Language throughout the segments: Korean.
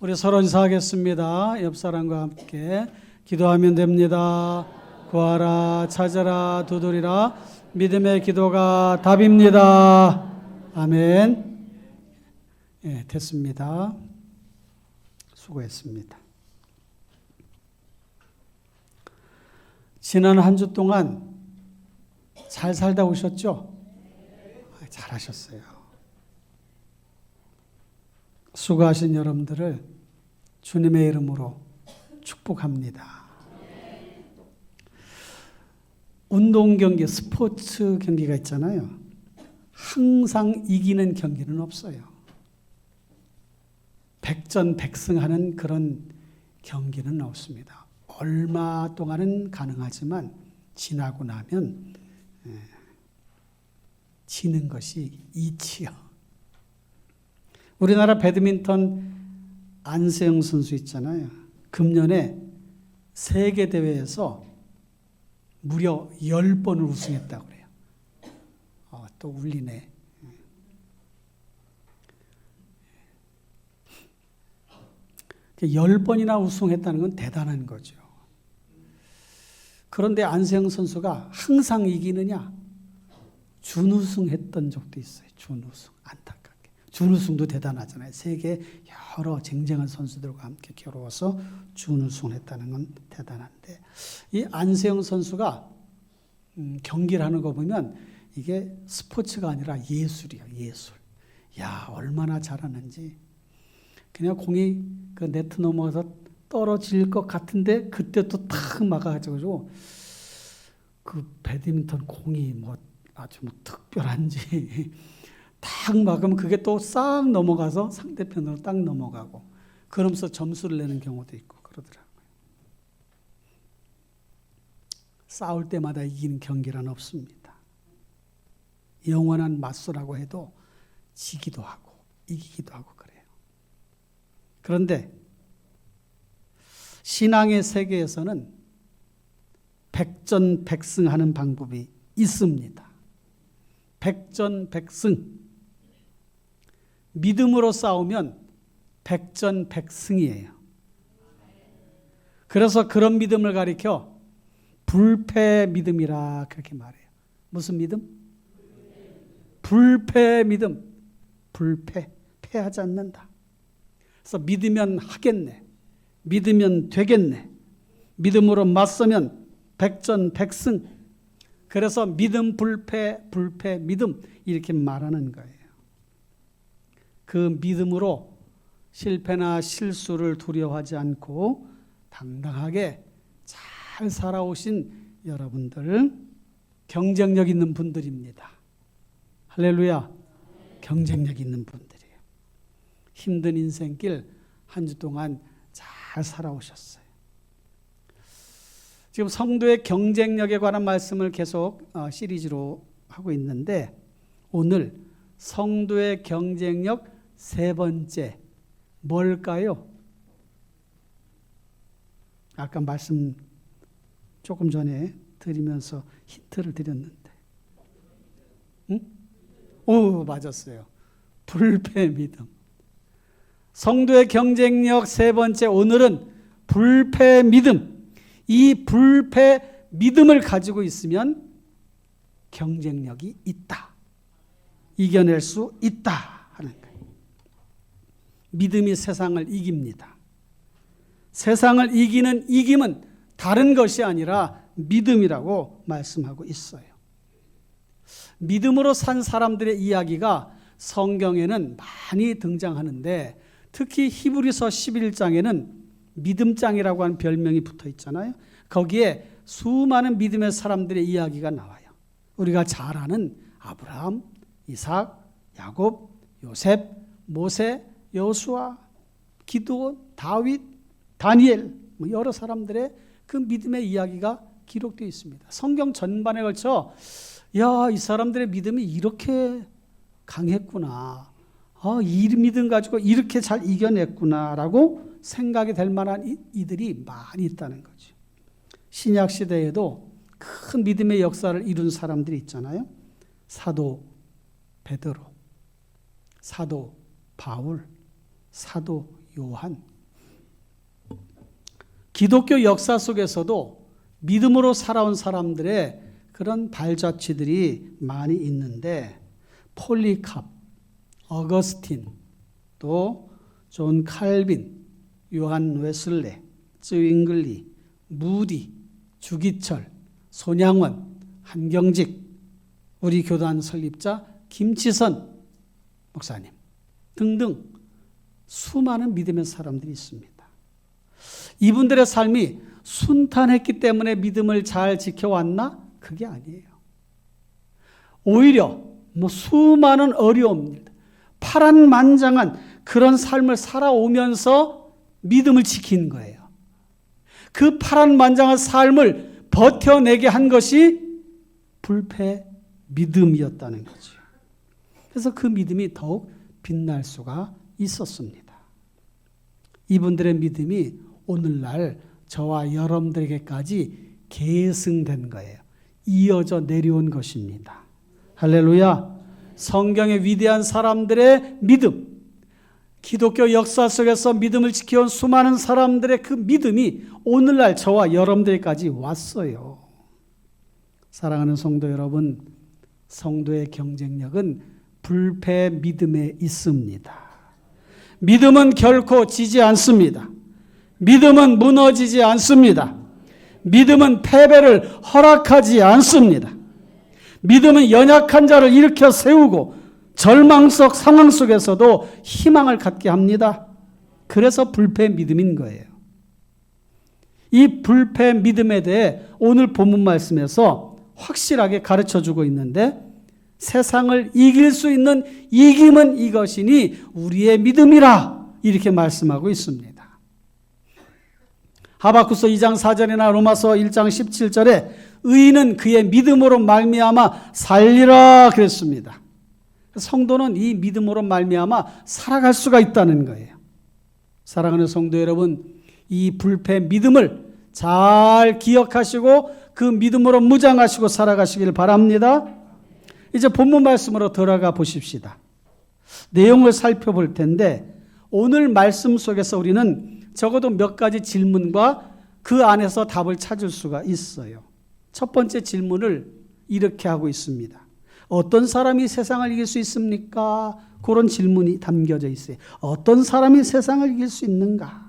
우리 서로 인사하겠습니다. 옆 사람과 함께 기도하면 됩니다. 구하라, 찾아라, 두드리라. 믿음의 기도가 답입니다. 아멘. 예, 됐습니다. 수고했습니다. 지난 한 주 동안 잘 살다 오셨죠? 잘하셨어요. 수고하신 여러분들을 주님의 이름으로 축복합니다. 운동 경기, 스포츠 경기가 있잖아요. 항상 이기는 경기는 없어요. 백전백승하는 그런 경기는 없습니다. 얼마 동안은 가능하지만 지나고 나면 지는 것이 이치요. 우리나라 배드민턴 안세영 선수 있잖아요. 금년에 세계대회에서 무려 10번을 우승했다고 그래요. 또 울리네. 10번이나 우승했다는 건 대단한 거죠. 그런데 안세영 선수가 항상 이기느냐? 준우승했던 적도 있어요. 준우승. 안타깝게. 준우승도 대단하잖아요. 세계 여러 쟁쟁한 선수들과 함께 겨루어서 준우승했다는 건 대단한데, 이 안세영 선수가 경기를 하는 거 보면 이게 스포츠가 아니라 예술이에요. 예술. 야, 얼마나 잘하는지. 그냥 공이 그 네트 넘어가서 떨어질 것 같은데 그때 또 탁 막아가지고 그 배드민턴 공이 뭐 아주 뭐 특별한지 탁 막으면 그게 또 싹 넘어가서 상대편으로 딱 넘어가고 그러면서 점수를 내는 경우도 있고 그러더라고요. 싸울 때마다 이기는 경기란 없습니다. 영원한 맞서라고 해도 지기도 하고 이기기도 하고 그래요. 그런데 신앙의 세계에서는 백전백승하는 방법이 있습니다. 백전백승. 믿음으로 싸우면 백전백승이에요. 그래서 그런 믿음을 가리켜 불패 믿음이라 그렇게 말해요. 무슨 믿음? 불패 믿음. 불패. 패하지 않는다. 그래서 믿으면 하겠네. 믿으면 되겠네. 믿음으로 맞서면 백전백승. 그래서 믿음 불패, 불패 믿음 이렇게 말하는 거예요. 그 믿음으로 실패나 실수를 두려워하지 않고 당당하게 잘 살아오신 여러분들, 경쟁력 있는 분들입니다. 할렐루야. 경쟁력 있는 분들이에요. 힘든 인생길 한 주 동안 잘 살아오셨어요. 지금 성도의 경쟁력에 관한 말씀을 계속 시리즈로 하고 있는데 오늘 성도의 경쟁력 세 번째 뭘까요? 아까 말씀 조금 전에 드리면서 힌트를 드렸는데 오, 맞았어요. 불패 믿음. 성도의 경쟁력 세 번째 오늘은 불패 믿음. 이 불패 믿음을 가지고 있으면 경쟁력이 있다. 이겨낼 수 있다 하는 거예요. 믿음이 세상을 이깁니다. 세상을 이기는 이김은 다른 것이 아니라 믿음이라고 말씀하고 있어요. 믿음으로 산 사람들의 이야기가 성경에는 많이 등장하는데 특히 히브리서 11장에는 믿음장이라고 하는 별명이 붙어 있잖아요. 거기에 수많은 믿음의 사람들의 이야기가 나와요. 우리가 잘 아는 아브라함, 이삭, 야곱, 요셉, 모세, 여호수아, 기드온, 다윗, 다니엘 여러 사람들의 그 믿음의 이야기가 기록되어 있습니다. 성경 전반에 걸쳐 야, 이 사람들의 믿음이 이렇게 강했구나. 이 믿음 가지고 이렇게 잘 이겨냈구나라고 생각이 될 만한 이들이 많이 있다는 거죠. 신약 시대에도 큰 믿음의 역사를 이룬 사람들이 있잖아요. 사도 베드로, 사도 바울, 사도 요한 기독교 역사 속에서도 믿음으로 살아온 사람들의 그런 발자취들이 많이 있는데 폴리캅, 어거스틴, 또 존 칼빈, 요한 웨슬레, 쯔윙글리, 무디, 주기철, 손양원, 한경직, 우리 교단 설립자 김치선 목사님 등등 수많은 믿음의 사람들이 있습니다. 이분들의 삶이 순탄했기 때문에 믿음을 잘 지켜왔나? 그게 아니에요. 오히려 수많은 어려움, 파란만장한 그런 삶을 살아오면서 믿음을 지킨 거예요. 그 파란만장한 삶을 버텨내게 한 것이 불패 믿음이었다는 거죠. 그래서 그 믿음이 더욱 빛날 수가 있었습니다. 이분들의 믿음이 오늘날 저와 여러분들에게까지 계승된 거예요. 이어져 내려온 것입니다. 할렐루야. 성경의 위대한 사람들의 믿음, 기독교 역사 속에서 믿음을 지켜온 수많은 사람들의 그 믿음이 오늘날 저와 여러분들까지 왔어요. 사랑하는 성도 여러분, 성도의 경쟁력은 불패 믿음에 있습니다. 믿음은 결코 지지 않습니다. 믿음은 무너지지 않습니다. 믿음은 패배를 허락하지 않습니다. 믿음은 연약한 자를 일으켜 세우고 절망 속 상황 속에서도 희망을 갖게 합니다. 그래서 불패 믿음인 거예요. 이 불패 믿음에 대해 오늘 본문 말씀에서 확실하게 가르쳐주고 있는데 세상을 이길 수 있는 이김은 이것이니 우리의 믿음이라 이렇게 말씀하고 있습니다. 하박국서 2장 4절이나 로마서 1장 17절에 의인은 그의 믿음으로 말미암아 살리라 그랬습니다. 성도는 이 믿음으로 말미암아 살아갈 수가 있다는 거예요. 사랑하는 성도 여러분, 이 불패 믿음을 잘 기억하시고 그 믿음으로 무장하시고 살아가시길 바랍니다. 이제 본문 말씀으로 들어가 보십시다. 내용을 살펴볼 텐데 오늘 말씀 속에서 우리는 적어도 몇 가지 질문과 그 안에서 답을 찾을 수가 있어요. 첫 번째 질문을 이렇게 하고 있습니다. 어떤 사람이 세상을 이길 수 있습니까? 그런 질문이 담겨져 있어요. 어떤 사람이 세상을 이길 수 있는가?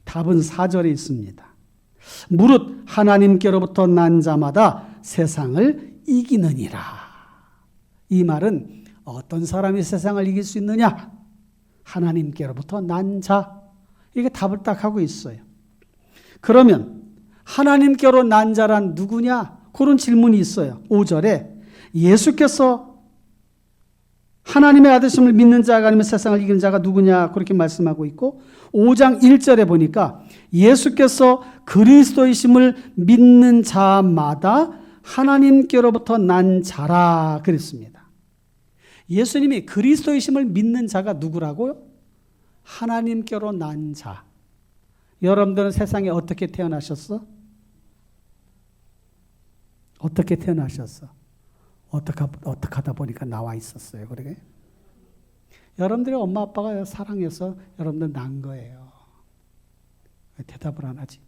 답은 4절에 있습니다. 무릇 하나님께로부터 난 자마다 세상을 이기느니라. 이 말은 어떤 사람이 세상을 이길 수 있느냐? 하나님께로부터 난 자. 이게 답을 딱 하고 있어요. 그러면 하나님께로 난 자란 누구냐? 그런 질문이 있어요. 5절에 예수께서 하나님의 아들심을 믿는 자가 아니면 세상을 이기는 자가 누구냐? 그렇게 말씀하고 있고 5장 1절에 보니까 예수께서 그리스도이심을 믿는 자마다 하나님께로부터 난 자라 그랬습니다. 예수님이 그리스도이심을 믿는 자가 누구라고요? 하나님께로 난 자. 여러분들은 세상에 어떻게 태어나셨어? 어떻게 태어나셨어? 어떻게 하다 보니까 나와 있었어요. 그러게? 여러분들의 엄마 아빠가 사랑해서 여러분들 난 거예요. 왜 대답을 안 하지?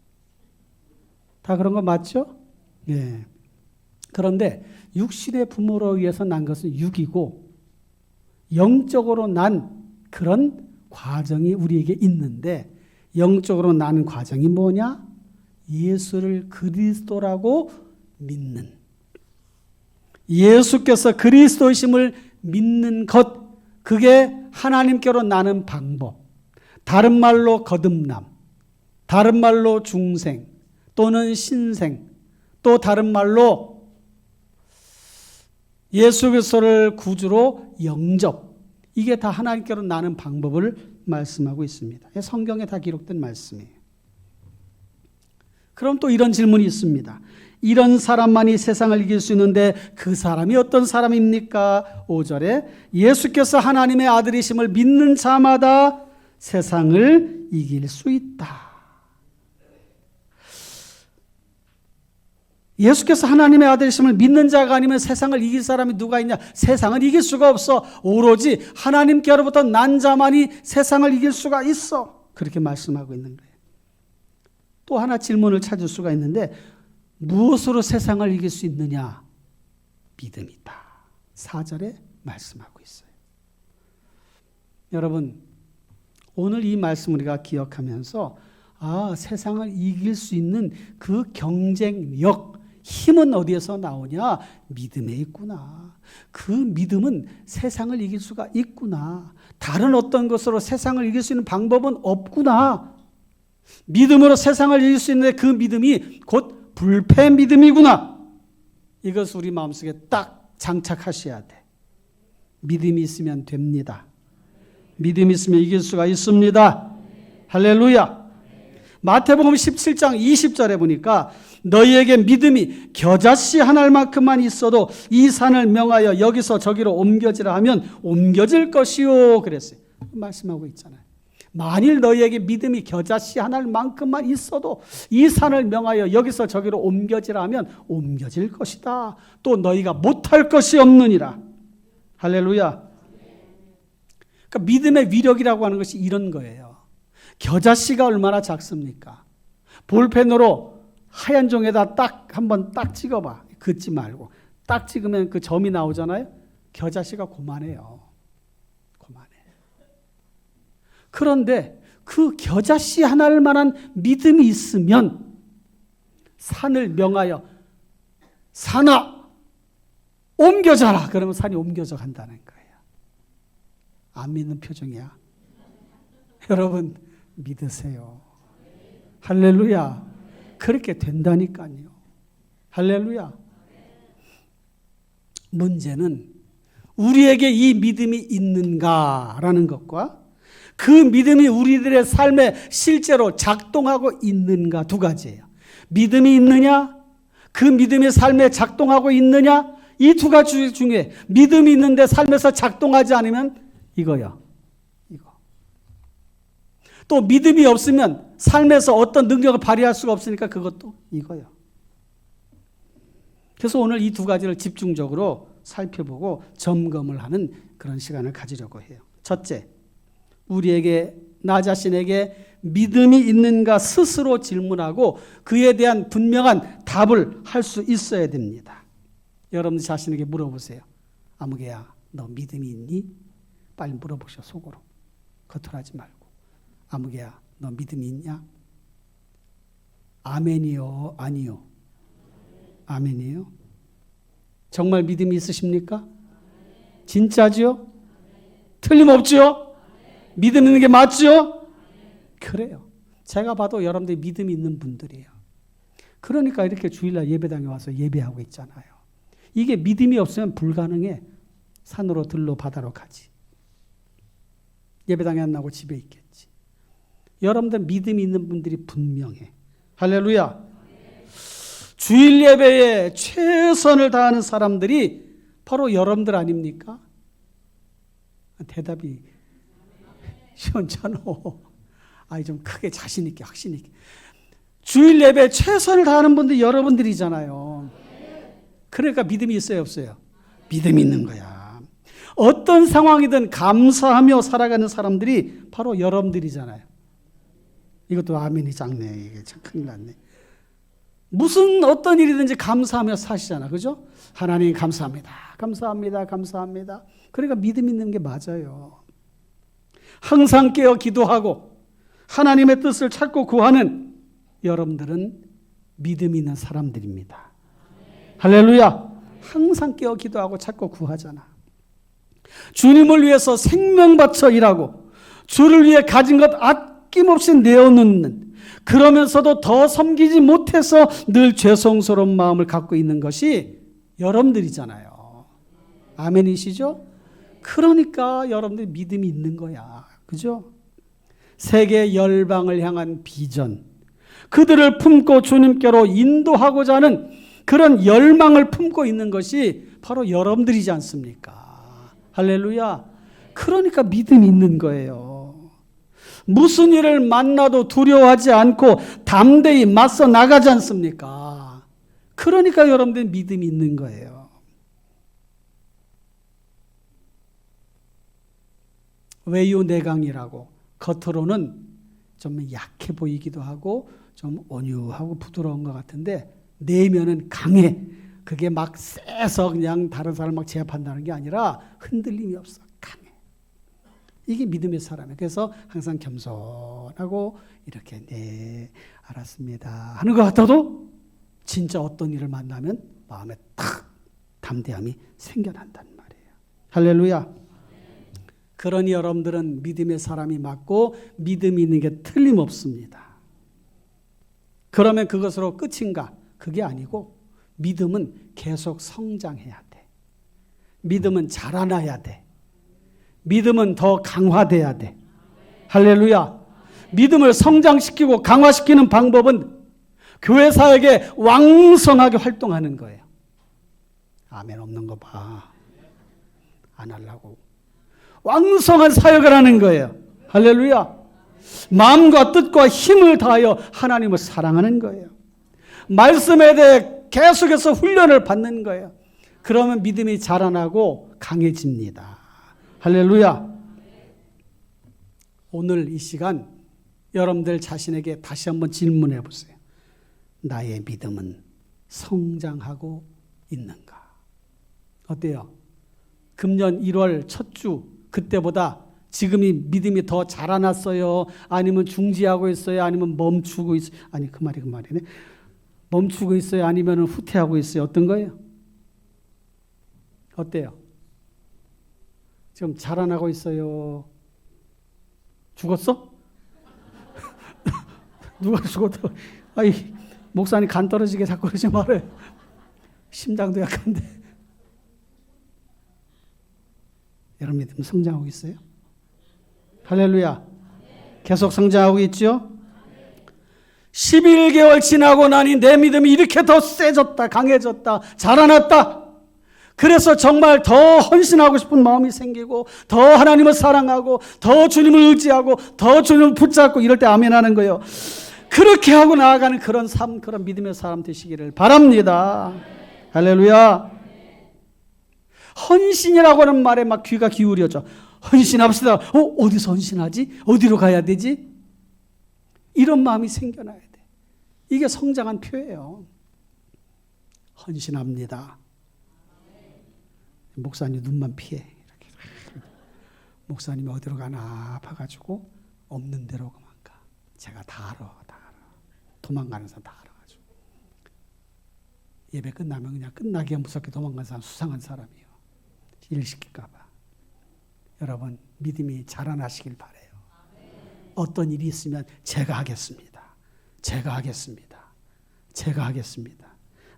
다 그런 거 맞죠? 예. 그런데 육신의 부모로 의해서 난 것은 육이고 영적으로 난 그런 과정이 우리에게 있는데 영적으로 난 과정이 뭐냐? 예수를 그리스도라고 믿는, 예수께서 그리스도이심을 믿는 것, 그게 하나님께로 나는 방법. 다른 말로 거듭남, 다른 말로 중생, 또는 신생, 또 다른 말로 예수 그리스도를 구주로 영접. 이게 다 하나님께로 나는 방법을 말씀하고 있습니다. 성경에 다 기록된 말씀이에요. 그럼 또 이런 질문이 있습니다. 이런 사람만이 세상을 이길 수 있는데 그 사람이 어떤 사람입니까? 5절에 예수께서 하나님의 아들이심을 믿는 자마다 세상을 이길 수 있다. 예수께서 하나님의 아들이심을 믿는 자가 아니면 세상을 이길 사람이 누가 있냐? 세상을 이길 수가 없어. 오로지 하나님께로부터 난 자만이 세상을 이길 수가 있어. 그렇게 말씀하고 있는 거예요. 또 하나 질문을 찾을 수가 있는데 무엇으로 세상을 이길 수 있느냐? 믿음이다. 4절에 말씀하고 있어요. 여러분, 오늘 이 말씀 우리가 기억하면서 세상을 이길 수 있는 그 경쟁력, 힘은 어디에서 나오냐? 믿음에 있구나. 그 믿음은 세상을 이길 수가 있구나. 다른 어떤 것으로 세상을 이길 수 있는 방법은 없구나. 믿음으로 세상을 이길 수 있는데 그 믿음이 곧 불패 믿음이구나. 이것을 우리 마음속에 딱 장착하셔야 돼. 믿음이 있으면 됩니다. 믿음이 있으면 이길 수가 있습니다. 할렐루야. 마태복음 17장 20절에 보니까 너희에게 믿음이 겨자씨 한 알만큼만 있어도 이 산을 명하여 여기서 저기로 옮겨지라 하면 옮겨질 것이요 그랬어요. 말씀하고 있잖아요. 만일 너희에게 믿음이 겨자씨 한 알만큼만 있어도 이 산을 명하여 여기서 저기로 옮겨지라 하면 옮겨질 것이다. 또 너희가 못할 것이 없느니라. 할렐루야. 그러니까 믿음의 위력이라고 하는 것이 이런 거예요. 겨자씨가 얼마나 작습니까? 볼펜으로 하얀 종에다 한번 딱 찍어봐. 긋지 말고. 딱 찍으면 그 점이 나오잖아요. 겨자씨가 고만해요. 고만해. 그런데 그 겨자씨 하나를 만한 믿음이 있으면 산을 명하여 산아 옮겨져라. 그러면 산이 옮겨져 간다는 거예요. 안 믿는 표정이야. 여러분 믿으세요. 할렐루야. 그렇게 된다니까요. 할렐루야. 문제는 우리에게 이 믿음이 있는가라는 것과 그 믿음이 우리들의 삶에 실제로 작동하고 있는가 두 가지예요. 믿음이 있느냐? 그 믿음이 삶에 작동하고 있느냐? 이 두 가지 중에 믿음이 있는데 삶에서 작동하지 않으면 이거요. 이거. 또 믿음이 없으면 삶에서 어떤 능력을 발휘할 수가 없으니까 그것도 이거요. 그래서 오늘 이 두 가지를 집중적으로 살펴보고 점검을 하는 그런 시간을 가지려고 해요. 첫째, 우리에게 나 자신에게 믿음이 있는가 스스로 질문하고 그에 대한 분명한 답을 할 수 있어야 됩니다. 여러분 자신에게 물어보세요. 아무개야, 너 믿음이 있니? 빨리 물어보셔, 속으로. 겉으로 하지 말고. 아무개야, 너 믿음이 있냐? 아멘이요, 아니요? 아멘이에요? 정말 믿음이 있으십니까? 진짜죠? 틀림없죠? 믿음 있는 게 맞죠? 그래요. 제가 봐도 여러분들이 믿음이 있는 분들이에요. 그러니까 이렇게 주일날 예배당에 와서 예배하고 있잖아요. 이게 믿음이 없으면 불가능해. 산으로 들로 바다로 가지. 예배당에 안 나고 집에 있겠지. 여러분들 믿음이 있는 분들이 분명해. 할렐루야. 주일 예배에 최선을 다하는 사람들이 바로 여러분들 아닙니까? 대답이 시원찮아. 좀 크게 자신 있게 확신 있게. 주일 예배에 최선을 다하는 분들이 여러분들이잖아요. 그러니까 믿음이 있어요, 없어요? 믿음이 있는 거야. 어떤 상황이든 감사하며 살아가는 사람들이 바로 여러분들이잖아요. 이것도 아멘이 작네. 이게 참 큰일 났네. 무슨 어떤 일이든지 감사하며 사시잖아. 그죠? 하나님 감사합니다. 감사합니다. 감사합니다. 그러니까 믿음 있는 게 맞아요. 항상 깨어 기도하고 하나님의 뜻을 찾고 구하는 여러분들은 믿음 있는 사람들입니다. 할렐루야. 항상 깨어 기도하고 찾고 구하잖아. 주님을 위해서 생명 바쳐 일하고 주를 위해 가진 것 아낌없이 내어놓는, 그러면서도 더 섬기지 못해서 늘 죄송스러운 마음을 갖고 있는 것이 여러분들이잖아요. 아멘이시죠? 그러니까 여러분들 믿음이 있는 거야. 그죠? 세계 열방을 향한 비전, 그들을 품고 주님께로 인도하고자 하는 그런 열망을 품고 있는 것이 바로 여러분들이지 않습니까? 할렐루야. 그러니까 믿음이 있는 거예요. 무슨 일을 만나도 두려워하지 않고 담대히 맞서 나가지 않습니까? 그러니까 여러분들 믿음이 있는 거예요. 외유내강이라고 겉으로는 좀 약해 보이기도 하고 좀 온유하고 부드러운 것 같은데 내면은 강해. 그게 막 세서 그냥 다른 사람 막 제압한다는 게 아니라 흔들림이 없어. 강해. 이게 믿음의 사람이에요. 그래서 항상 겸손하고 이렇게 네 알았습니다 하는 것 같아도 진짜 어떤 일을 만나면 마음에 탁 담대함이 생겨난단 말이에요. 할렐루야. 그러니 여러분들은 믿음의 사람이 맞고 믿음이 있는 게 틀림없습니다. 그러면 그것으로 끝인가? 그게 아니고 믿음은 계속 성장해야 돼. 믿음은 자라나야 돼. 믿음은 더 강화돼야 돼. 할렐루야. 믿음을 성장시키고 강화시키는 방법은 교회 사역에 왕성하게 활동하는 거예요. 아멘 없는 거 봐. 안 하려고. 왕성한 사역을 하는 거예요. 할렐루야. 마음과 뜻과 힘을 다하여 하나님을 사랑하는 거예요. 말씀에 대해 계속해서 훈련을 받는 거예요. 그러면 믿음이 자라나고 강해집니다. 할렐루야. 오늘 이 시간 여러분들 자신에게 다시 한번 질문해 보세요. 나의 믿음은 성장하고 있는가? 어때요? 금년 1월 첫 주 그때보다 지금이 믿음이 더 자라났어요? 아니면 중지하고 있어요? 아니면 멈추고 있어요? 아니 그 말이네. 멈추고 있어요? 아니면 후퇴하고 있어요? 어떤 거예요? 어때요? 지금 자라나고 있어요? 죽었어? 누가 죽었다? 아이 목사님 간 떨어지게 자꾸 그러지 말아요. 심장도 약한데. 여러분 믿음 성장하고 있어요? 할렐루야. 계속 성장하고 있죠? 11개월 지나고 나니 내 믿음이 이렇게 더 세졌다, 강해졌다, 자라났다. 그래서 정말 더 헌신하고 싶은 마음이 생기고 더 하나님을 사랑하고 더 주님을 의지하고 더 주님을 붙잡고 이럴 때 아멘 하는 거예요. 그렇게 하고 나아가는 그런 삶, 그런 믿음의 사람 되시기를 바랍니다. 할렐루야. 헌신이라고 하는 말에 막 귀가 기울여져. 헌신합시다. 어디서 헌신하지? 어디로 가야 되지? 이런 마음이 생겨나야 돼. 이게 성장한 표예요. 헌신합니다. 목사님 눈만 피해. 이렇게. 목사님이 어디로 가나 아파가지고 없는 데로 그만 가. 제가 다 알아. 도망가는 사람 다 알아가지고. 예배 끝나면 그냥 끝나기가 무섭게 도망가는 사람 수상한 사람이에요. 일 시킬까 봐. 여러분 믿음이 자라나시길 바라요. 어떤 일이 있으면 제가 하겠습니다. 제가 하겠습니다. 제가 하겠습니다.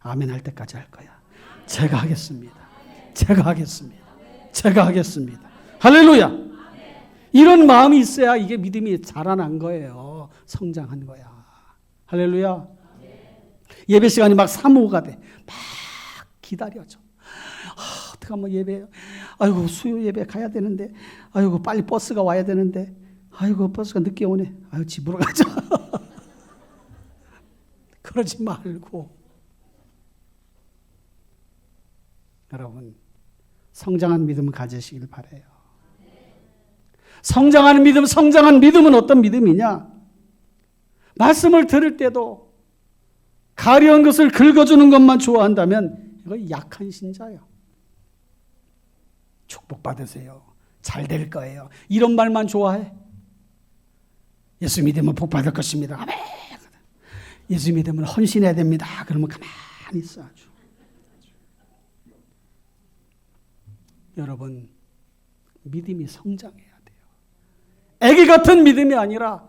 아멘 할 때까지 할 거야. 제가 하겠습니다. 제가 하겠습니다. 제가 하겠습니다. 할렐루야. 이런 마음이 있어야 이게 믿음이 자라난 거예요. 성장한 거야. 할렐루야. 예배 시간이 막 사모가 돼. 막 기다려져. 어떡하면 예배, 아이고 수요 예배 가야 되는데, 아이고 빨리 버스가 와야 되는데, 아이고 버스가 늦게 오네. 아이고 집으로 가자. 그러지 말고 여러분 성장한 믿음을 가지시길 바라요. 성장한 믿음은 어떤 믿음이냐? 말씀을 들을 때도 가려운 것을 긁어주는 것만 좋아한다면 이거 약한 신자예요. 축복받으세요. 잘 될 거예요. 이런 말만 좋아해. 예수 믿으면 복 받을 것입니다. 아멘. 예수 믿으면 헌신해야 됩니다. 그러면 가만히 있어 아주. 여러분 믿음이 성장해야 돼요. 애기 같은 믿음이 아니라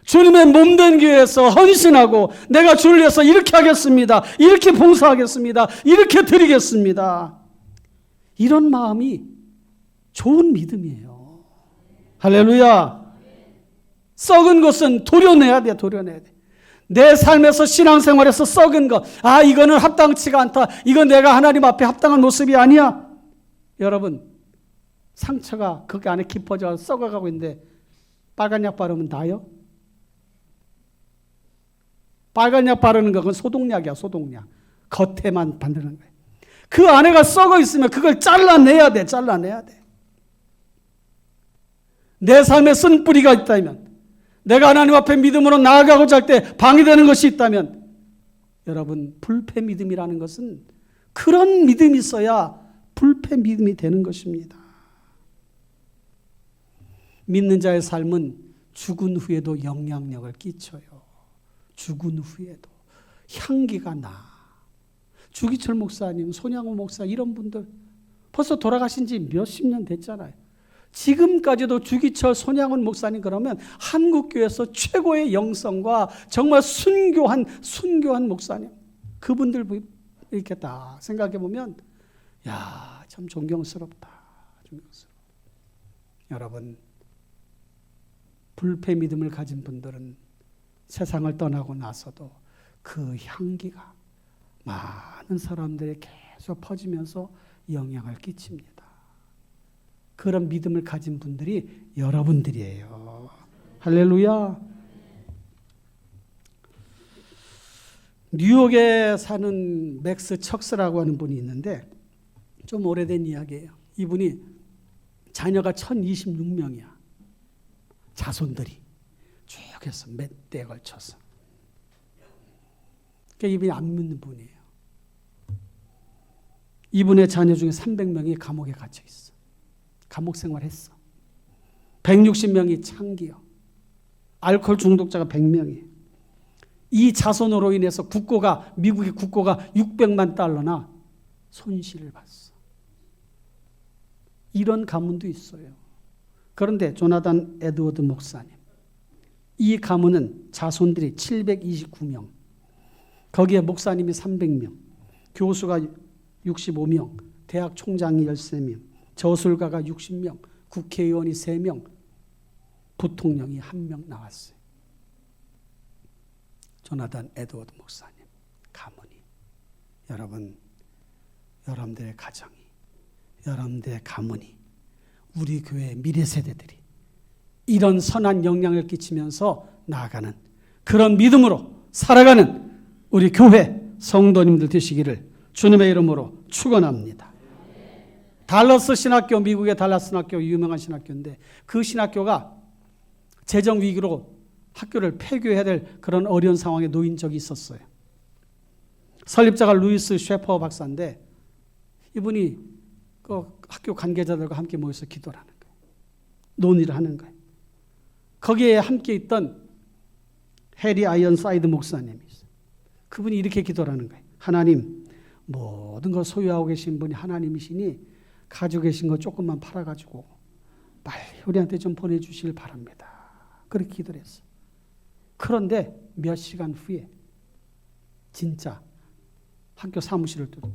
주님의 몸된 교회에서 헌신하고 내가 주를 위해서 이렇게 하겠습니다. 이렇게 봉사하겠습니다. 이렇게 드리겠습니다. 이런 마음이 좋은 믿음이에요. 할렐루야. 썩은 것은 도려내야 돼. 도려내야 돼. 내 삶에서 신앙생활에서 썩은 것, 이거는 합당치가 않다. 이건 내가 하나님 앞에 합당한 모습이 아니야. 여러분 상처가 거기 안에 깊어져 썩어가고 있는데 빨간 약 바르면 나요? 빨간 약 바르는 건 소독약이야. 소독약. 겉에만 바르는 거예요. 그 안에가 썩어 있으면 그걸 잘라내야 돼. 잘라내야 돼. 내 삶에 쓴 뿌리가 있다면, 내가 하나님 앞에 믿음으로 나아가고자 할 때 방해되는 것이 있다면 여러분, 불패 믿음이라는 것은 그런 믿음이 있어야 불패 믿음이 되는 것입니다. 믿는 자의 삶은 죽은 후에도 영향력을 끼쳐요. 죽은 후에도 향기가 나. 주기철 목사님, 손양호 목사 이런 분들 벌써 돌아가신 지 몇십 년 됐잖아요. 지금까지도 주기철, 손양훈 목사님 그러면 한국교회에서 최고의 영성과 정말 순교한 목사님. 그분들 이렇게 딱 생각해 보면 야, 참 존경스럽다. 여러분, 불패 믿음을 가진 분들은 세상을 떠나고 나서도 그 향기가 많은 사람들에게 계속 퍼지면서 영향을 끼칩니다. 그런 믿음을 가진 분들이 여러분들이에요. 할렐루야. 뉴욕에 사는 맥스 척스라고 하는 분이 있는데 좀 오래된 이야기예요. 이분이 자녀가 1026명이야. 자손들이 쭉 해서 몇 대에 걸쳐서. 그러니까 이분이 안 믿는 분이에요. 이분의 자녀 중에 300명이 감옥에 갇혀 있어. 감옥 생활했어. 160명이 창기요. 알코올 중독자가 100명이에요. 이 자손으로 인해서 미국의 국고가 600만 달러나 손실을 봤어. 이런 가문도 있어요. 그런데 조나단 에드워드 목사님, 이 가문은 자손들이 729명, 거기에 목사님이 300명, 교수가 65명, 대학 총장이 13명, 저술가가 60명, 국회의원이 3명, 부통령이 1명 나왔어요. 조나단 에드워드 목사님 가문이. 여러분, 여러분들의 가정이, 여러분들의 가문이, 우리 교회의 미래 세대들이 이런 선한 영향을 끼치면서 나아가는 그런 믿음으로 살아가는 우리 교회 성도님들 되시기를 주님의 이름으로 축원합니다. 달러스 신학교, 미국의 달러스 신학교 유명한 신학교인데 그 신학교가 재정 위기로 학교를 폐교해야 될 그런 어려운 상황에 놓인 적이 있었어요. 설립자가 루이스 셰퍼 박사인데 이분이 그 학교 관계자들과 함께 모여서 기도를 하는 거예요. 논의를 하는 거예요. 거기에 함께 있던 해리 아이언사이드 목사님이 있어요. 그분이 이렇게 기도를 하는 거예요. 하나님, 모든 걸 소유하고 계신 분이 하나님이시니 가지고 계신 거 조금만 팔아가지고 빨리 우리한테 좀 보내주시길 바랍니다. 그렇게 기도를 했어요. 그런데 몇 시간 후에 진짜 학교 사무실을 뚫고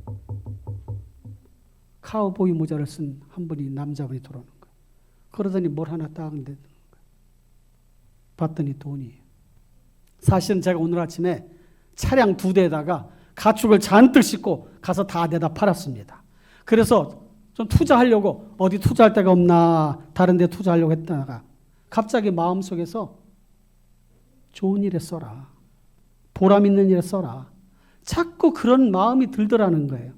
카우보이 모자를 쓴 한 분이, 남자분이 들어오는 거예요. 그러더니 뭘 하나 딱 내는 거예요. 봤더니 돈이에요. 사실은 제가 오늘 아침에 차량 2대에다가 가축을 잔뜩 싣고 가서 다 내다 팔았습니다. 그래서 좀 투자하려고 어디 투자할 데가 없나 다른 데 투자하려고 했다가 갑자기 마음속에서 좋은 일에 써라. 보람 있는 일에 써라. 자꾸 그런 마음이 들더라는 거예요.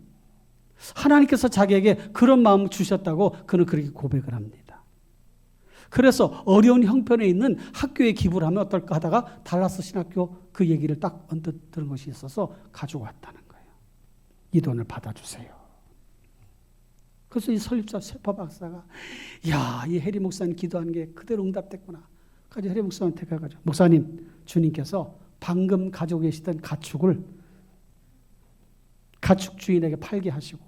하나님께서 자기에게 그런 마음을 주셨다고 그는 그렇게 고백을 합니다. 그래서 어려운 형편에 있는 학교에 기부를 하면 어떨까 하다가 달라스 신학교 그 얘기를 딱 언뜻 들은 것이 있어서 가지고 왔다는 거예요. 이 돈을 받아주세요. 그래서 이 설립자 셰퍼 박사가 야, 이 해리 목사님 기도한 게 그대로 응답됐구나. 그래서 해리 목사님한테 가가지고 목사님, 주님께서 방금 가지고 계시던 가축을 가축 주인에게 팔게 하시고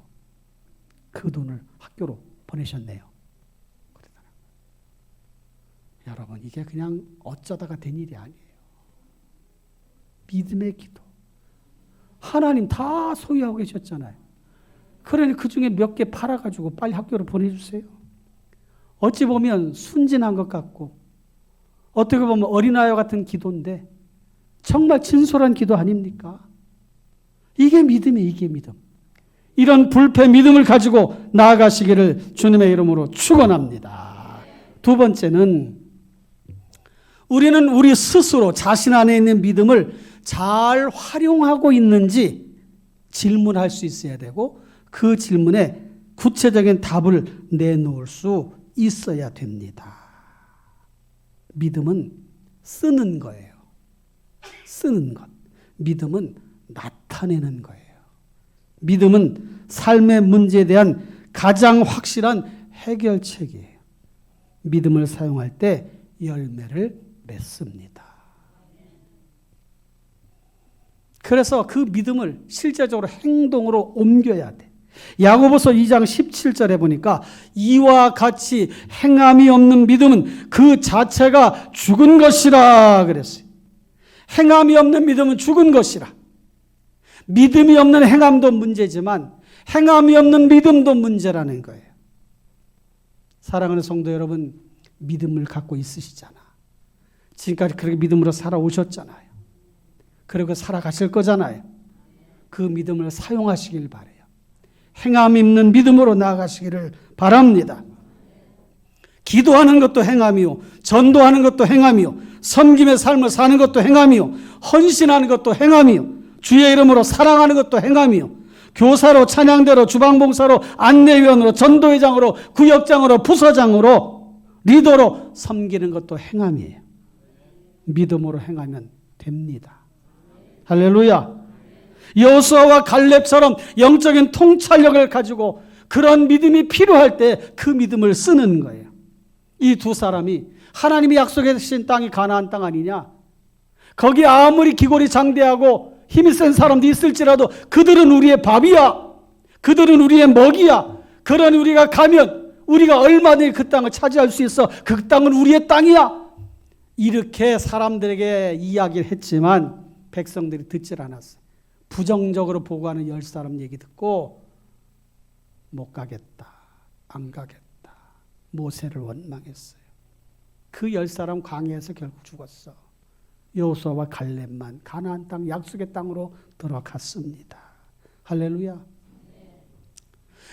그 돈을 학교로 보내셨네요. 그러더라고요. 여러분, 이게 그냥 어쩌다가 된 일이 아니에요. 믿음의 기도. 하나님 다 소유하고 계셨잖아요. 그러니 그 중에 몇 개 팔아가지고 빨리 학교로 보내주세요. 어찌 보면 순진한 것 같고 어떻게 보면 어린아이와 같은 기도인데 정말 진솔한 기도 아닙니까? 이게 믿음이에요. 이게 믿음. 이런 불패 믿음을 가지고 나아가시기를 주님의 이름으로 축원합니다. 두 번째는 우리는 우리 스스로 자신 안에 있는 믿음을 잘 활용하고 있는지 질문할 수 있어야 되고 그 질문에 구체적인 답을 내놓을 수 있어야 됩니다. 믿음은 쓰는 거예요. 쓰는 것. 믿음은 나타내는 거예요. 믿음은 삶의 문제에 대한 가장 확실한 해결책이에요. 믿음을 사용할 때 열매를 맺습니다. 그래서 그 믿음을 실제적으로 행동으로 옮겨야 돼. 야고보서 2장 17절에 보니까 이와 같이 행함이 없는 믿음은 그 자체가 죽은 것이라 그랬어요. 행함이 없는 믿음은 죽은 것이라. 믿음이 없는 행함도 문제지만 행함이 없는 믿음도 문제라는 거예요. 사랑하는 성도 여러분, 믿음을 갖고 있으시잖아. 지금까지 그렇게 믿음으로 살아오셨잖아요. 그리고 살아가실 거잖아요. 그 믿음을 사용하시길 바라요. 행함 있는 믿음으로 나아가시기를 바랍니다. 기도하는 것도 행함이요, 전도하는 것도 행함이요, 섬김의 삶을 사는 것도 행함이요, 헌신하는 것도 행함이요, 주의 이름으로 사랑하는 것도 행함이요, 교사로, 찬양대로, 주방봉사로, 안내위원으로, 전도회장으로, 구역장으로, 부서장으로, 리더로 섬기는 것도 행함이에요. 믿음으로 행하면 됩니다. 할렐루야. 여호수아와 갈렙처럼 영적인 통찰력을 가지고 그런 믿음이 필요할 때 그 믿음을 쓰는 거예요. 이 두 사람이 하나님이 약속해 주신 땅이 가나안 땅 아니냐? 거기 아무리 기골이 장대하고 힘이 센 사람도 있을지라도 그들은 우리의 밥이야. 그들은 우리의 먹이야. 그러니 우리가 가면 우리가 얼마든지 그 땅을 차지할 수 있어. 그 땅은 우리의 땅이야. 이렇게 사람들에게 이야기를 했지만 백성들이 듣질 않았어요. 부정적으로 보고하는 10사람 얘기 듣고 못 가겠다, 안 가겠다, 모세를 원망했어요. 그 10사람 광야에서 결국 죽었어. 여호수아와 갈렙만 가나안 땅, 약속의 땅으로 들어갔습니다. 할렐루야.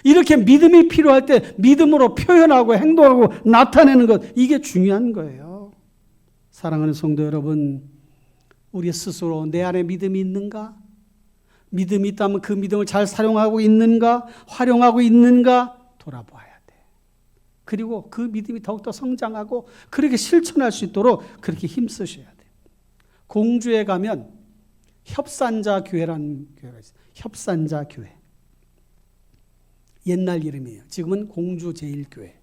이렇게 믿음이 필요할 때 믿음으로 표현하고 행동하고 나타내는 것, 이게 중요한 거예요. 사랑하는 성도 여러분, 우리 스스로 내 안에 믿음이 있는가? 믿음이 있다면 그 믿음을 잘 사용하고 있는가? 활용하고 있는가? 돌아봐야 돼. 그리고 그 믿음이 더욱더 성장하고 그렇게 실천할 수 있도록 그렇게 힘쓰셔야 돼요. 공주에 가면 협산자 교회라는 교회가 있어요. 협산자 교회. 옛날 이름이에요. 지금은 공주 제1교회.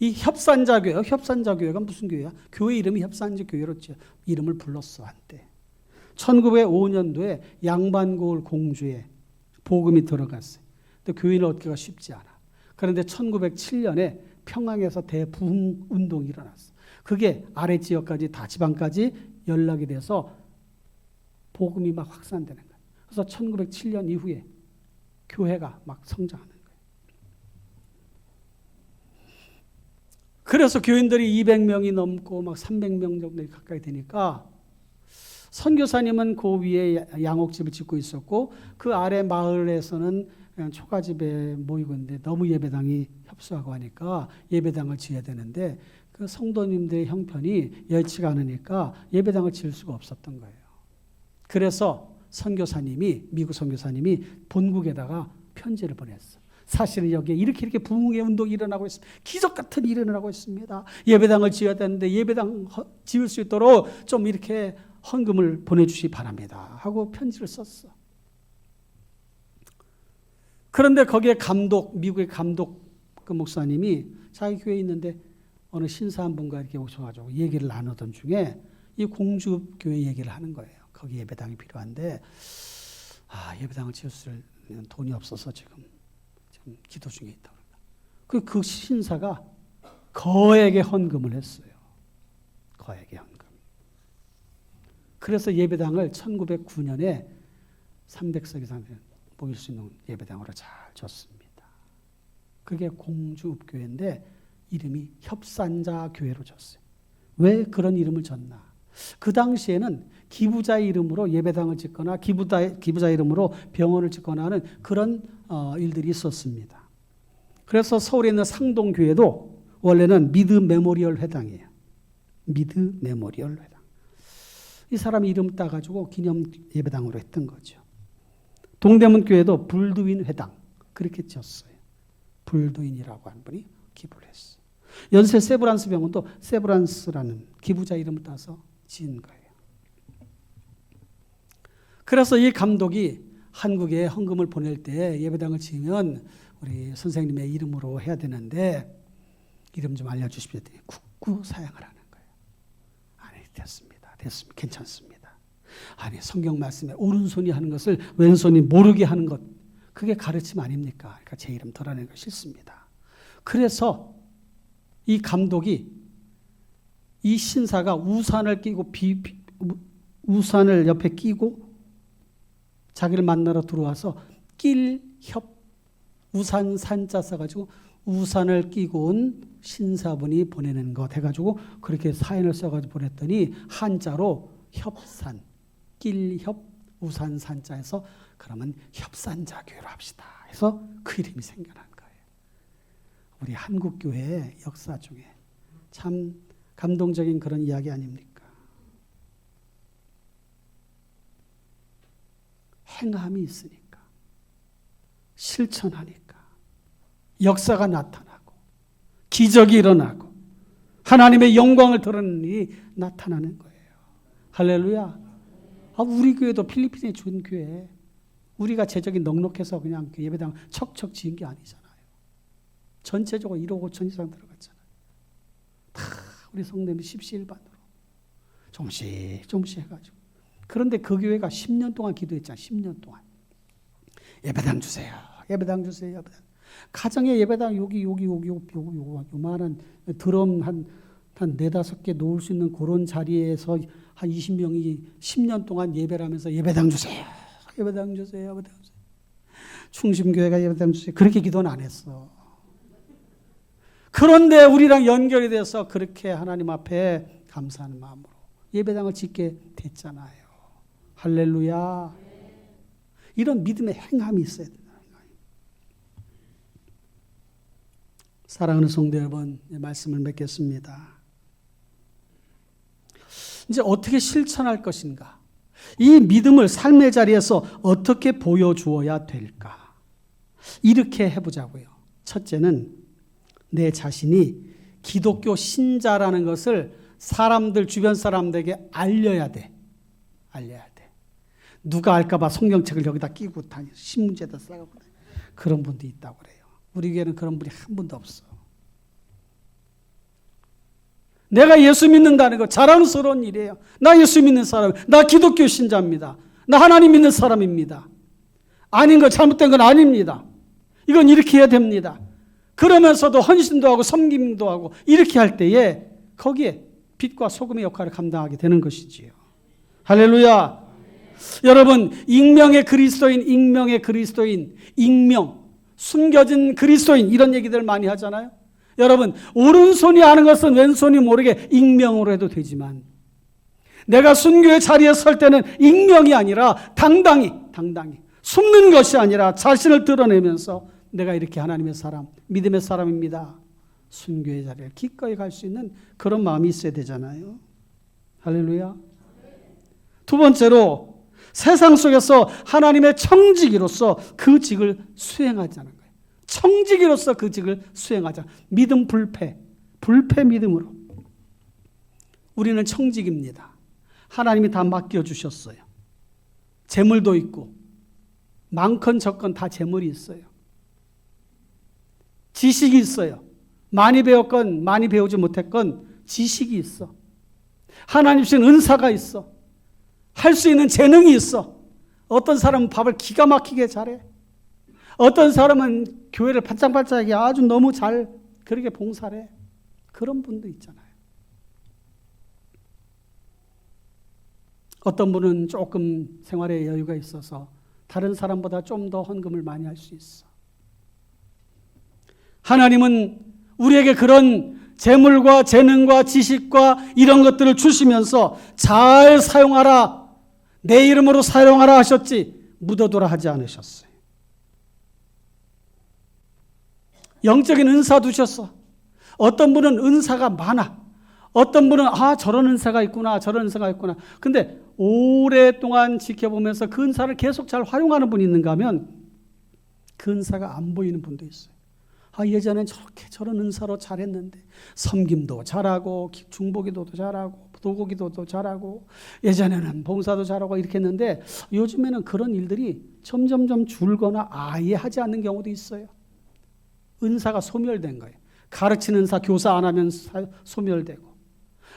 이 협산자 교회가 무슨 교회야? 교회 이름이 협산자 교회로 이름을 불렀어 한때. 1905년도에 양반고을 공주에 복음이 들어갔어요. 근데 교인을 얻기가 쉽지 않아. 그런데 1907년에 평양에서 대부흥 운동이 일어났어. 그게 아래 지역까지 다 지방까지 연락이 돼서 복음이 막 확산되는 거예요. 그래서 1907년 이후에 교회가 막 성장하는 거예요. 그래서 교인들이 200명이 넘고 막 300명 정도 가까이 되니까 선교사님은 그 위에 양옥집을 짓고 있었고 그 아래 마을에서는 그냥 초가집에 모이고 있는데 너무 예배당이 협소하고 하니까 예배당을 지어야 되는데 그 성도님들의 형편이 여의치가 않으니까 예배당을 지을 수가 없었던 거예요. 그래서 미국 선교사님이 본국에다가 편지를 보냈어. 사실은 여기에 이렇게 부흥의 운동이 일어나고 있습니다. 기적 같은 일이 일어나고 있습니다. 예배당을 지어야 되는데 예배당 지을 수 있도록 좀 이렇게 헌금을 보내주시기 바랍니다 하고 편지를 썼어. 그런데 거기에 미국의 감독 그 목사님이 자기 교회에 있는데 어느 신사 한 분과 이렇게 오셔가지고 얘기를 나누던 중에 이 공주교회 얘기를 하는 거예요. 거기 예배당이 필요한데 예배당을 지을 돈이 없어서 지금 기도 중에 있다고. 그 신사가 거액의 헌금을 했어요. 거액의 헌금. 그래서 예배당을 1909년에 300석 이상 모일 수 있는 예배당으로 잘 졌습니다. 그게 공주교회인데 이름이 협산자 교회로 졌어요. 왜 그런 이름을 졌나? 그 당시에는 기부자 이름으로 예배당을 짓거나 기부자 이름으로 병원을 짓거나 하는 그런 일들이 있었습니다. 그래서 서울에 있는 상동교회도 원래는 미드 메모리얼 회당이에요. 미드 메모리얼 회당. 이 사람 이름 따가지고 기념 예배당으로 했던 거죠. 동대문 교회도 불두인 회당 그렇게 지었어요. 불두인이라고 하는 분이 기부를 했어요. 연세 세브란스 병원도 세브란스라는 기부자 이름을 따서 지은 거예요. 그래서 이 감독이 한국에 헌금을 보낼 때 예배당을 지으면 우리 선생님의 이름으로 해야 되는데 이름 좀 알려주십시오. 국구 사양하라는 거예요. 아니, 됐습니다. 괜찮습니다. 아니, 성경 말씀에 오른손이 하는 것을 왼손이 모르게 하는 것, 그게 가르침 아닙니까? 그러니까 제 이름 드러내는 거 싫습니다. 그래서 이 감독이 이 신사가 우산을 끼고 우산을 옆에 끼고 자기를 만나러 들어와서 낄협 우산 산자 써가지고 우산을 끼고 온 신사분이 보내는 것 해가지고 그렇게 사연을 써가지고 보냈더니 한자로 협산, 낄협 우산 산자에서 그러면 협산자교회로 합시다 해서 그 이름이 생겨난 거예요. 우리 한국교회의 역사 중에 참 감동적인 그런 이야기 아닙니까? 행함이 있으니까, 실천하니까 역사가 나타나고 기적이 일어나고 하나님의 영광을 드러내는 일이 나타나는 거예요. 할렐루야. 우리 교회도 필리핀에 준 교회, 우리가 재적이 넉넉해서 그냥 그 예배당 척척 지은 게 아니잖아요. 전체적으로 1억 5천 이상 들어갔잖아요. 다 우리 성도님이 십시일반으로 조금씩 해가지고. 그런데 그 교회가 10년 동안 기도했잖아요. 10년 동안. 예배당 주세요. 예배당 주세요. 예배당. 가정의 예배당 요만한 드럼 한 4-5개 놓을 수 있는 그런 자리에서 한 20명이 10년 동안 예배를 하면서 예배당 주세요. 예배당 주세요. 예배당 주세요. 충심교회가 예배당 주세요. 그렇게 기도는 안 했어. 그런데 우리랑 연결이 돼서 그렇게 하나님 앞에 감사하는 마음으로 예배당을 짓게 됐잖아요. 할렐루야. 이런 믿음의 행함이 있어야 된다. 사랑하는 성도 여러분, 말씀을 맺겠습니다. 이제 어떻게 실천할 것인가? 이 믿음을 삶의 자리에서 어떻게 보여주어야 될까? 이렇게 해보자고요. 첫째는 내 자신이 기독교 신자라는 것을 사람들, 주변 사람들에게 알려야 돼. 알려야 돼. 누가 알까봐 성경책을 여기다 끼고 다니, 신문지에다 싸고 그런 분도 있다고 그래요. 우리 교회는 그런 분이 한 분도 없어. 내가 예수 믿는다는 거 자랑스러운 일이에요. 나 예수 믿는 사람, 나 기독교 신자입니다. 나 하나님 믿는 사람입니다. 아닌 거, 잘못된 건 아닙니다. 이건 이렇게 해야 됩니다. 그러면서도 헌신도 하고 섬김도 하고 이렇게 할 때에 거기에 빛과 소금의 역할을 감당하게 되는 것이지요. 할렐루야. 여러분, 익명의 그리스도인, 익명, 숨겨진 그리스도인 이런 얘기들 많이 하잖아요. 여러분, 오른손이 하는 것은 왼손이 모르게 익명으로 해도 되지만 내가 순교의 자리에 설 때는 익명이 아니라 당당히 숨는 것이 아니라 자신을 드러내면서 내가 이렇게 하나님의 사람, 믿음의 사람입니다. 순교의 자리에 기꺼이 갈 수 있는 그런 마음이 있어야 되잖아요. 할렐루야. 두 번째로 세상 속에서 하나님의 청지기로서 그 직을 수행하자는 거예요. 청지기로서 그 직을 수행하자. 믿음 불패 믿음으로. 우리는 청지기입니다. 하나님이 다 맡겨주셨어요. 재물도 있고 많건 적건 다 재물이 있어요. 지식이 있어요. 많이 배웠건 많이 배우지 못했건 지식이 있어. 하나님 주신 은사가 있어. 할 수 있는 재능이 있어. 어떤 사람은 밥을 기가 막히게 잘해. 어떤 사람은 교회를 반짝반짝하게 아주 너무 잘 그렇게 봉사를 해. 그런 분도 있잖아요. 어떤 분은 조금 생활에 여유가 있어서 다른 사람보다 좀 더 헌금을 많이 할 수 있어. 하나님은 우리에게 그런 재물과 재능과 지식과 이런 것들을 주시면서 잘 사용하라, 내 이름으로 사용하라 하셨지 묻어두라 하지 않으셨어요. 영적인 은사 두셨어. 어떤 분은 은사가 많아. 어떤 분은 저런 은사가 있구나, 저런 은사가 있구나. 근데 오랫동안 지켜보면서 그 은사를 계속 잘 활용하는 분이 있는가 하면 그 은사가 안 보이는 분도 있어요. 예전엔 저렇게 저런 은사로 잘했는데 섬김도 잘하고 중보기도도 잘하고 도고기도도 잘하고 예전에는 봉사도 잘하고 이렇게 했는데 요즘에는 그런 일들이 점점점 줄거나 아예 하지 않는 경우도 있어요. 은사가 소멸된 거예요. 가르치는 은사 교사 안 하면 소멸되고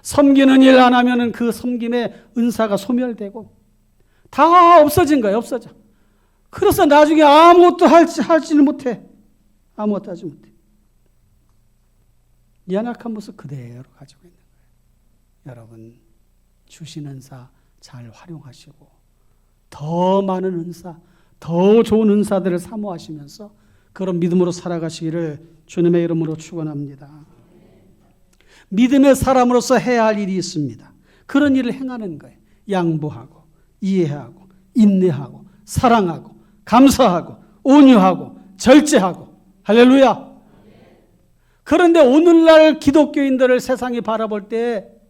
섬기는 일 안 하면 그 섬김의 은사가 소멸되고 다 없어진 거예요. 없어져. 그래서 나중에 아무것도 하지를 못해. 아무것도 하지 못해. 연약한 모습 그대로 가지고 있는 거예요. 여러분 주신 은사 잘 활용하시고 더 많은 은사, 더 좋은 은사들을 사모하시면서 그런 믿음으로 살아가시기를 주님의 이름으로 축원합니다. 믿음의 사람으로서 해야 할 일이 있습니다. 그런 일을 행하는 거예요. 양보하고 이해하고 인내하고 사랑하고 감사하고 온유하고 절제하고 할렐루야. 그런데 오늘날 기독교인들을 세상이 바라볼 때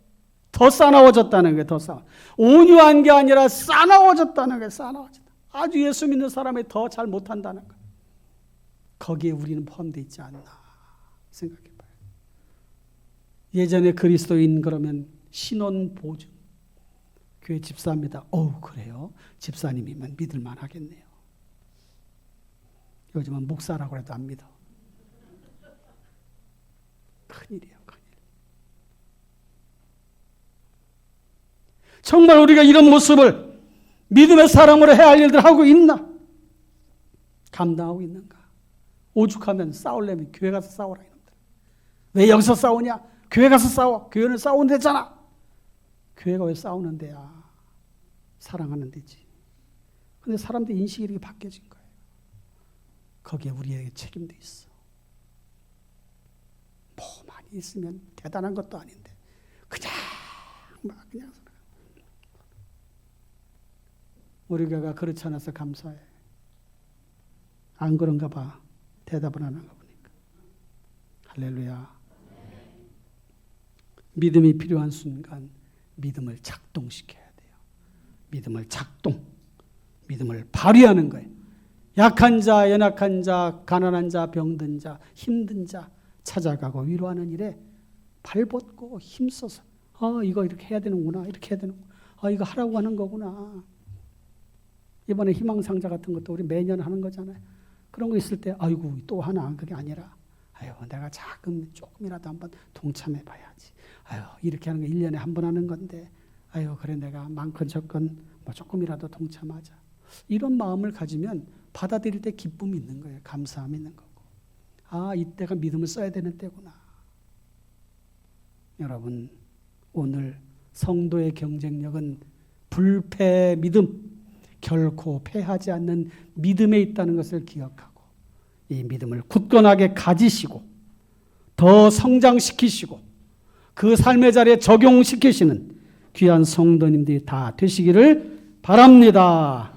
더 싸나워졌다는 거예요. 더 싸. 온유한 게 아니라 싸나워졌다는 거예요. 싸나워졌다. 아주 예수 믿는 사람이 더 잘 못한다는 거예요. 거기에 우리는 포함되어 있지 않나 생각해봐요. 예전에 그리스도인 그러면 신원 보증. 교회 집사입니다. 그래요? 집사님이면 믿을만 하겠네요. 요즘은 목사라고 해도 안 믿어. 큰일이에요. 큰일. 정말 우리가 이런 모습을 믿음의 사람으로 해야 할 일들 하고 있나? 감당하고 있는가? 오죽하면 싸우려면 교회 가서 싸우라 이놈들. 왜 여기서 싸우냐? 교회 가서 싸워. 교회는 싸우는 데잖아. 교회가 왜 싸우는 데야? 사랑하는 데지. 근데 사람들 인식이 이렇게 바뀌어진 거예요. 거기에 우리에게 책임도 있어. 뭐 많이 있으면 대단한 것도 아닌데 그냥 우리 교회가 그렇지 않아서 감사해. 안 그런가 봐. 대답을 안 하는가 보니까. 할렐루야. 믿음이 필요한 순간 믿음을 작동시켜야 돼요. 믿음을 발휘하는 거예요. 약한 자, 연약한 자, 가난한 자, 병든 자, 힘든 자 찾아가고 위로하는 일에 발벗고 힘써서 이거 이렇게 해야 되는구나. 이렇게 해야 되는구나. 이거 하라고 하는 거구나. 이번에 희망상자 같은 것도 우리 매년 하는 거잖아요. 그런 거 있을 때 아이고 또 하나. 그게 아니라 내가 조금이라도 한번 동참해 봐야지. 이렇게 하는 거 1년에 한 번 하는 건데 그래 내가 많건 적건 조금이라도 동참하자. 이런 마음을 가지면 받아들일 때 기쁨이 있는 거예요. 감사함이 있는 거고. 이때가 믿음을 써야 되는 때구나. 여러분 오늘 성도의 경쟁력은 불패 믿음, 결코 패하지 않는 믿음에 있다는 것을 기억하고 이 믿음을 굳건하게 가지시고 더 성장시키시고 그 삶의 자리에 적용시키시는 귀한 성도님들이 다 되시기를 바랍니다.